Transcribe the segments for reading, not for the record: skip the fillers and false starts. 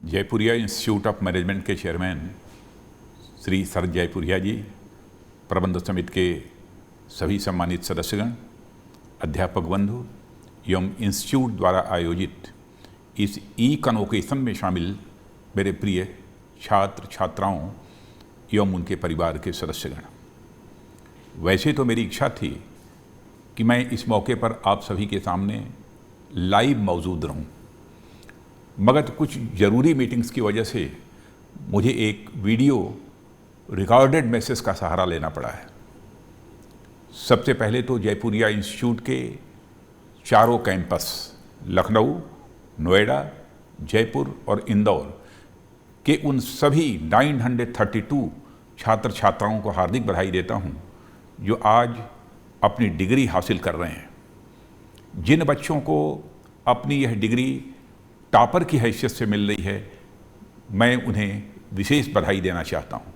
Jaipuria institute of management के chairman Shri Sharad Jaipuria जी, प्रबंध समिति के सभी सम्मानित सदस्यगण, अध्यापक बंधु एवं इंस्टीट्यूट द्वारा आयोजित इस ई कन्वोकेशन में शामिल मेरे प्रिय छात्र छात्राओं एवं उनके परिवार के सदस्यगण, वैसे तो मेरी इच्छा थी कि मैं इस मौके पर आप सभी के सामने लाइव मौजूद रहूं, मगर कुछ ज़रूरी मीटिंग्स की वजह से मुझे एक वीडियो रिकॉर्डेड मैसेज का सहारा लेना पड़ा है। सबसे पहले तो जयपुरिया इंस्टीट्यूट के चारों कैंपस लखनऊ, नोएडा, जयपुर और इंदौर के उन सभी 932 छात्र छात्राओं को हार्दिक बधाई देता हूं जो आज अपनी डिग्री हासिल कर रहे हैं। जिन बच्चों को अपनी यह डिग्री टॉपर की हैसियत से मिल रही है, मैं उन्हें विशेष बधाई देना चाहता हूं।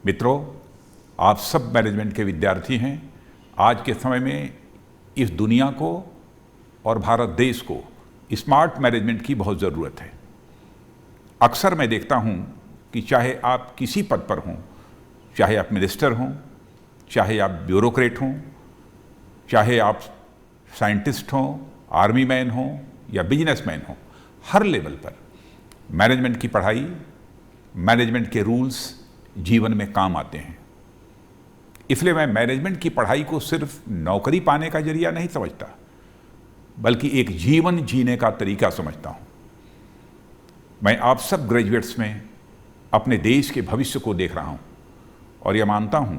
मित्रों, आप सब मैनेजमेंट के विद्यार्थी हैं। आज के समय में इस दुनिया को और भारत देश को स्मार्ट मैनेजमेंट की बहुत ज़रूरत है। अक्सर मैं देखता हूं कि चाहे आप किसी पद पर हों, चाहे आप मिनिस्टर हों, चाहे आप ब्यूरोक्रेट हों, चाहे आप साइंटिस्ट हों, आर्मी मैन हों या बिजनेसमैन हों, हर लेवल पर मैनेजमेंट की पढ़ाई, मैनेजमेंट के रूल्स जीवन में काम आते हैं। इसलिए मैं मैनेजमेंट की पढ़ाई को सिर्फ नौकरी पाने का जरिया नहीं समझता, बल्कि एक जीवन जीने का तरीका समझता हूं। मैं आप सब ग्रेजुएट्स में अपने देश के भविष्य को देख रहा हूं और यह मानता हूं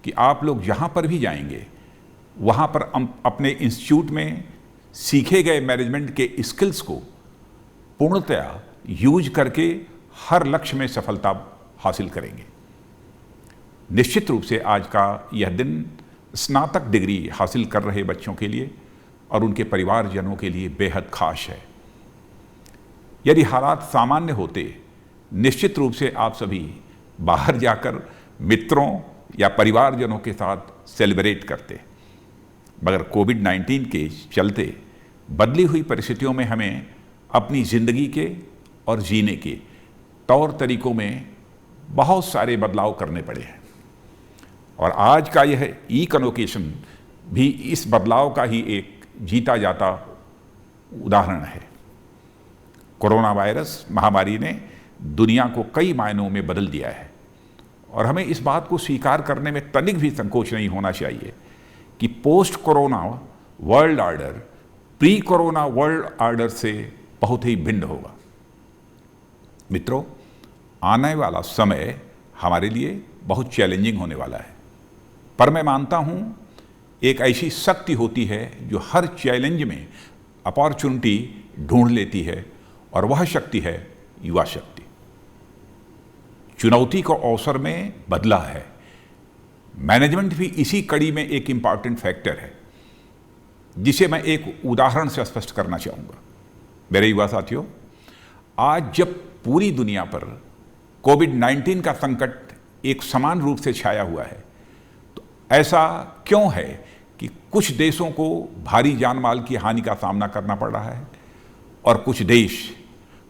कि आप लोग जहां पर भी जाएंगे, वहां पर अपने इंस्टीट्यूट में सीखे गए मैनेजमेंट के स्किल्स को पूर्णतया यूज करके हर लक्ष्य में सफलता हासिल करेंगे। निश्चित रूप से आज का यह दिन स्नातक डिग्री हासिल कर रहे बच्चों के लिए और उनके परिवारजनों के लिए बेहद खास है। यदि हालात सामान्य होते, निश्चित रूप से आप सभी बाहर जाकर मित्रों या परिवारजनों के साथ सेलिब्रेट करते, मगर कोविड-19 के चलते बदली हुई परिस्थितियों में हमें अपनी ज़िंदगी के और जीने के तौर तरीकों में बहुत सारे बदलाव करने पड़े हैं और आज का यह ई कन्वोकेशन भी इस बदलाव का ही एक जीता जाता उदाहरण है। कोरोना वायरस महामारी ने दुनिया को कई मायनों में बदल दिया है और हमें इस बात को स्वीकार करने में तनिक भी संकोच नहीं होना चाहिए कि post corona world order pre corona world order से बहुत ही भिन्न होगा। मित्रों, आने वाला समय हमारे लिए बहुत चैलेंजिंग होने वाला है, पर मैं मानता हूं एक ऐसी शक्ति होती है जो हर चैलेंज में अपॉर्चुनिटी ढूंढ लेती है और वह शक्ति है युवा शक्ति। चुनौती को अवसर में बदला है। मैनेजमेंट भी इसी कड़ी में एक इंपॉर्टेंट फैक्टर है, जिसे मैं एक उदाहरण से स्पष्ट करना चाहूँगा। मेरे युवा साथियों, आज जब पूरी दुनिया पर कोविड-19 का संकट एक समान रूप से छाया हुआ है, तो ऐसा क्यों है कि कुछ देशों को भारी जान माल की हानि का सामना करना पड़ रहा है और कुछ देश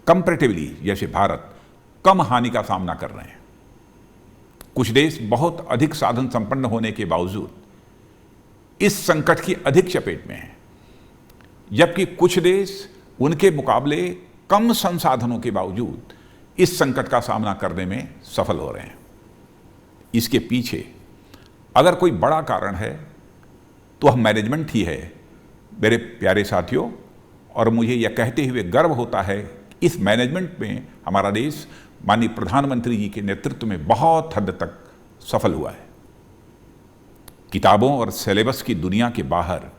कंपैरेटिवली, जैसे भारत, कम हानि का सामना कर रहे हैं। कुछ देश बहुत अधिक साधन संपन्न होने के बावजूद इस संकट की अधिक चपेट में हैं, जबकि कुछ देश उनके मुकाबले कम संसाधनों के बावजूद इस संकट का सामना करने में सफल हो रहे हैं। इसके पीछे अगर कोई बड़ा कारण है तो वह मैनेजमेंट ही है, मेरे प्यारे साथियों। और मुझे यह कहते हुए गर्व होता है, इस मैनेजमेंट में हमारा देश माननीय प्रधानमंत्री जी के नेतृत्व में बहुत हद तक सफल हुआ है। किताबों और सिलेबस की दुनिया के बाहर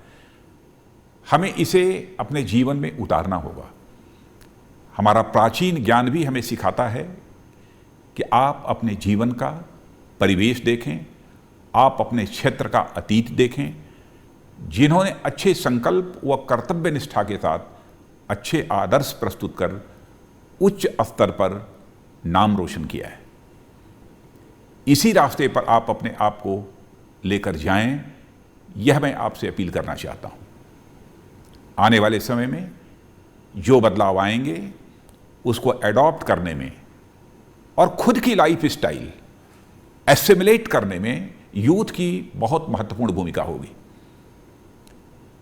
हमें इसे अपने जीवन में उतारना होगा। हमारा प्राचीन ज्ञान भी हमें सिखाता है कि आप अपने जीवन का परिवेश देखें, आप अपने क्षेत्र का अतीत देखें। जिन्होंने अच्छे संकल्प व कर्तव्य निष्ठा के साथ अच्छे आदर्श प्रस्तुत कर उच्च स्तर पर नाम रोशन किया है, इसी रास्ते पर आप अपने आप को लेकर जाएं, यह मैं आपसे अपील करना चाहता हूं। आने वाले समय में जो बदलाव आएंगे उसको एडॉप्ट करने में और खुद की लाइफ स्टाइल एसिमिलेट करने में यूथ की बहुत महत्वपूर्ण भूमिका होगी।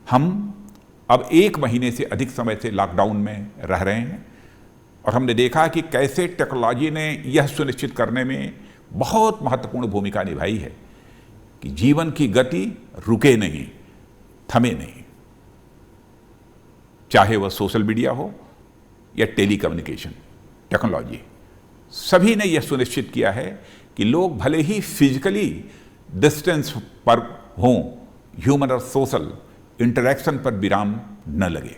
हम अब 1 महीने से अधिक समय से लॉकडाउन में रह रहे हैं और हमने देखा कि कैसे टेक्नोलॉजी ने यह सुनिश्चित करने में बहुत महत्वपूर्ण भूमिका निभाई है कि जीवन की गति रुके नहीं, थमे नहीं, चाहे वह सोशल मीडिया हो या टेलीकम्युनिकेशन टेक्नोलॉजी। सभी ने यह सुनिश्चित किया है कि लोग भले ही फिजिकली डिस्टेंस पर हों, ह्यूमन और सोशल इंटरैक्शन पर विराम न लगे।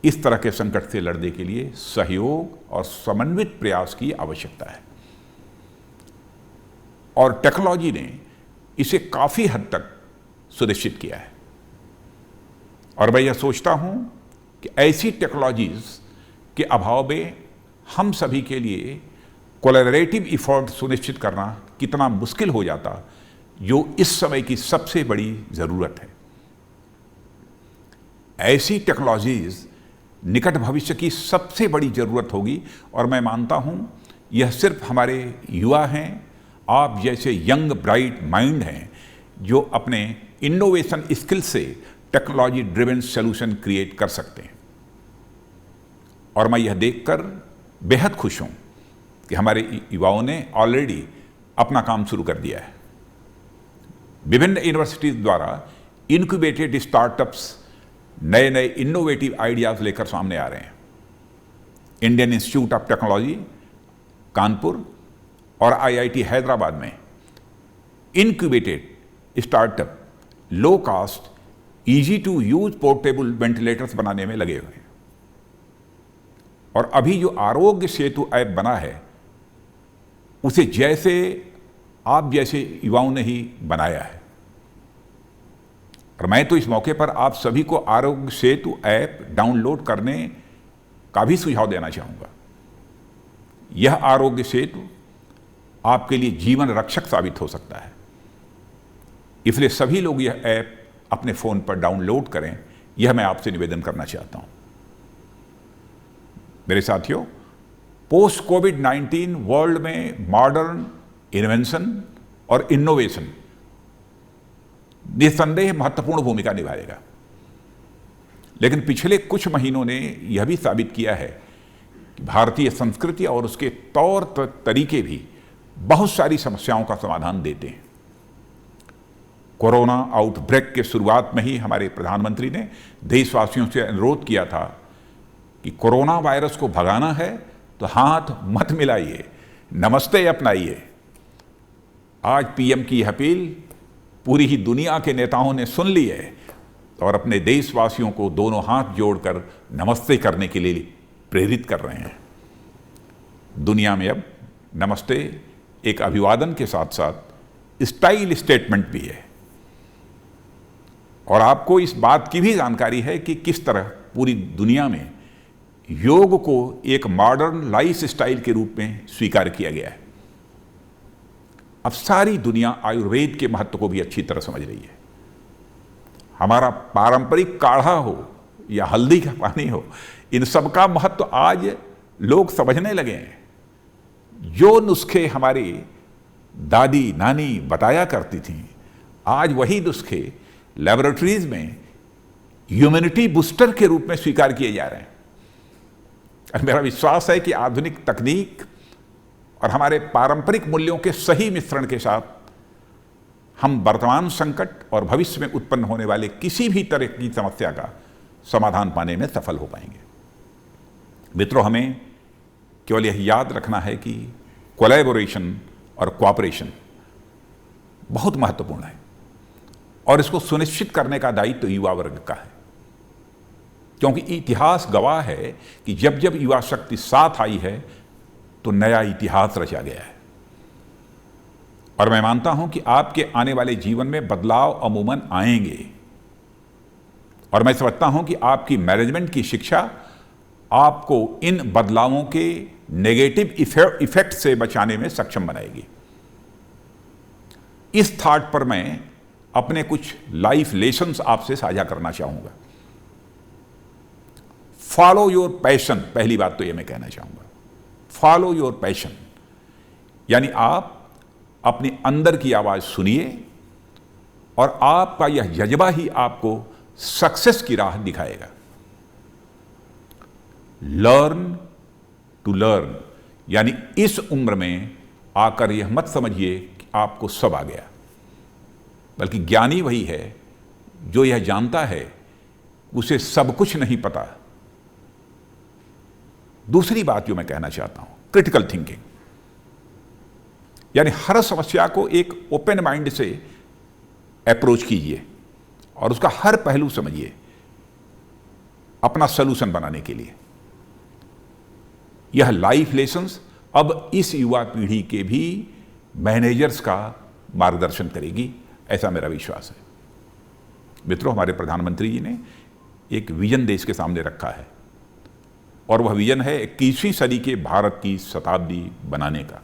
इस तरह के संकट से लड़ने के लिए सहयोग और समन्वित प्रयास की आवश्यकता है और टेक्नोलॉजी ने इसे काफी हद तक सुनिश्चित किया है। और मैं यह सोचता हूं कि ऐसी टेक्नोलॉजीज के अभाव में हम सभी के लिए कोलैबोरेटिव एफर्ट सुनिश्चित करना कितना मुश्किल हो जाता, जो इस समय की सबसे बड़ी जरूरत है। ऐसी टेक्नोलॉजीज निकट भविष्य की सबसे बड़ी जरूरत होगी और मैं मानता हूं यह सिर्फ हमारे युवा हैं, आप जैसे यंग ब्राइट माइंड हैं जो अपने इनोवेशन स्किल से टेक्नोलॉजी ड्रिवन सॉल्यूशन क्रिएट कर सकते हैं। और मैं यह देखकर बेहद खुश हूं कि हमारे युवाओं ने ऑलरेडी अपना काम शुरू कर दिया है। विभिन्न यूनिवर्सिटीज द्वारा इनक्यूबेटेड स्टार्टअप्स नए नए इनोवेटिव आइडियाज लेकर सामने आ रहे हैं। Indian Institute of Technology Kanpur और आईआईटी हैदराबाद में incubated startup low cost easy to use portable ventilators बनाने में लगे हुए हैं। और अभी जो आरोग्य सेतु ऐप बना है उसे जैसे आप जैसे युवाओं ने ही बनाया है। और मैं तो इस मौके पर आप सभी को आरोग्य सेतु ऐप डाउनलोड करने का भी सुझाव देना चाहूंगा। यह आरोग्य सेतु आपके लिए जीवन रक्षक साबित हो सकता है, इसलिए सभी लोग यह ऐप अपने फोन पर डाउनलोड करें, यह मैं आपसे निवेदन करना चाहता हूं। मेरे साथियों, पोस्ट कोविड-19 वर्ल्ड में मॉडर्न इन्वेंशन और इनोवेशन निसंदेह महत्वपूर्ण भूमिका निभाएगा। लेकिन पिछले कुछ महीनों ने यह भी साबित किया है कि भारतीय संस्कृति और उसके तौर तरीके भी बहुत सारी समस्याओं का समाधान देते हैं। कोरोना आउटब्रेक के शुरुआत में ही हमारे प्रधानमंत्री ने देशवासियों से अनुरोध किया था कि कोरोना वायरस को भगाना है तो हाथ मत मिलाइए, नमस्ते अपनाइए। आज पीएम की यह अपील पूरी ही दुनिया के नेताओं ने सुन ली है और अपने देशवासियों को दोनों हाथ जोड़कर नमस्ते करने के लिए प्रेरित कर रहे हैं। दुनिया में अब नमस्ते एक अभिवादन के साथ साथ स्टाइल स्टेटमेंट भी है। और आपको इस बात की भी जानकारी है कि किस तरह पूरी दुनिया में योग को एक मॉडर्न लाइफ स्टाइल के रूप में स्वीकार किया गया है। अब सारी दुनिया आयुर्वेद के महत्व को भी अच्छी तरह समझ रही है। हमारा पारंपरिक काढ़ा हो या हल्दी का पानी हो, इन सब का महत्व आज लोग समझने लगे हैं। जो नुस्खे हमारी दादी नानी बताया करती थी, आज वही नुस्खे लैबोरेटरीज में ह्यूमैनिटी बूस्टर के रूप में स्वीकार किए जा रहे हैं। और मेरा विश्वास है कि आधुनिक तकनीक और हमारे पारंपरिक मूल्यों के सही मिश्रण के साथ हम वर्तमान संकट और भविष्य में उत्पन्न होने वाले किसी भी तरह की समस्या का समाधान पाने में सफल हो पाएंगे। मित्रों, हमें केवल यह याद रखना है कि कोलैबोरेशन और कोऑपरेशन बहुत महत्वपूर्ण है और इसको सुनिश्चित करने का दायित्व तो युवा वर्ग का है, क्योंकि इतिहास गवाह है कि जब जब युवा शक्ति साथ आई है तो नया इतिहास रचा गया है। और मैं मानता हूं कि आपके आने वाले जीवन में बदलाव अमूमन आएंगे और मैं समझता हूं कि आपकी मैनेजमेंट की शिक्षा आपको इन बदलावों के नेगेटिव इफेक्ट से बचाने में सक्षम बनाएगी। इस थॉट पर मैं अपने कुछ लाइफ लेसन्स आपसे साझा करना चाहूंगा। फॉलो योर पैशन, पहली बात तो ये मैं कहना चाहूंगा, फॉलो योर पैशन, यानी आप अपने अंदर की आवाज सुनिए और आपका यह जज्बा ही आपको सक्सेस की राह दिखाएगा। लर्न टू लर्न, यानी इस उम्र में आकर यह मत समझिए कि आपको सब आ गया, बल्कि ज्ञानी वही है जो यह जानता है उसे सब कुछ नहीं पता। दूसरी बात जो मैं कहना चाहता हूं, क्रिटिकल थिंकिंग, यानी हर समस्या को एक ओपन माइंड से अप्रोच कीजिए और उसका हर पहलू समझिए अपना सलूशन बनाने के लिए। यह लाइफ लेसन्स अब इस युवा पीढ़ी के भी मैनेजर्स का मार्गदर्शन करेगी, ऐसा मेरा विश्वास है। मित्रों, हमारे प्रधानमंत्री जी ने एक विजन देश के सामने रखा है और वह विजन है 21वीं सदी के भारत की शताब्दी बनाने का।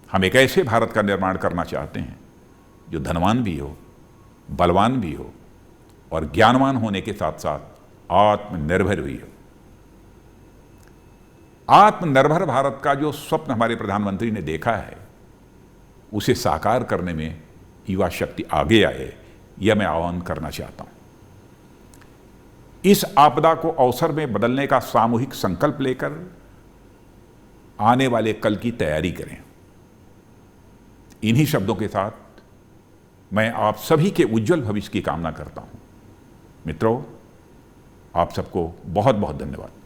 हम एक ऐसे भारत का निर्माण करना चाहते हैं जो धनवान भी हो, बलवान भी हो और ज्ञानवान होने के साथ साथ आत्मनिर्भर भी हो। आत्मनिर्भर भारत का जो स्वप्न हमारे प्रधानमंत्री ने देखा है, उसे साकार करने में युवा शक्ति आगे आए, यह मैं आह्वान करना चाहता हूं। इस आपदा को अवसर में बदलने का सामूहिक संकल्प लेकर आने वाले कल की तैयारी करें। इन्हीं शब्दों के साथ मैं आप सभी के उज्जवल भविष्य की कामना करता हूं। मित्रों, आप सबको बहुत बहुत धन्यवाद।